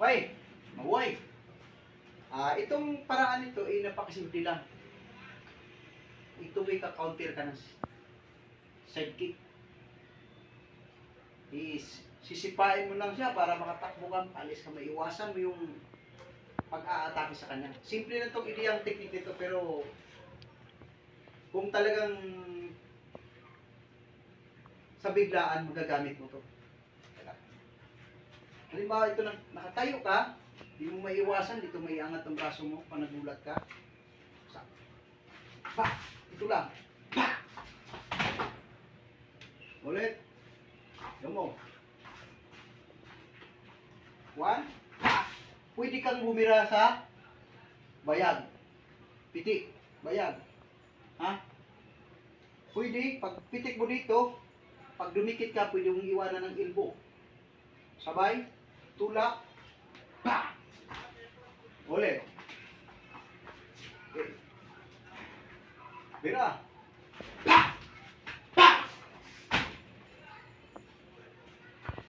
Okay, mabuhay. Itong paraan ito ay napakasimple lang. Ito ay ka-counter ka ng side kick. Sisipain mo lang siya para makatakbo ka, alis ka, maiwasan mo yung pag-aatake sa kanya. Simple na itong ideyang technique nito, pero kung talagang sa biglaan magagamit mo to. Halimbawa ito nakatayo ka, hindi mo maiwasan, dito may angat ang braso mo pag nagulat ka. Pa! Ito lang. Pa! Ulit. Yung mo. 1. Pa! Pwede kang bumira sa bayag. Pitik. Bayag. Ha? Pwede, pag pitik mo dito, pag dumikit ka, pwede mong iwanan ng elbow. Sabay. Tulak. Pa! Ulit. Okay. Bira. Pa!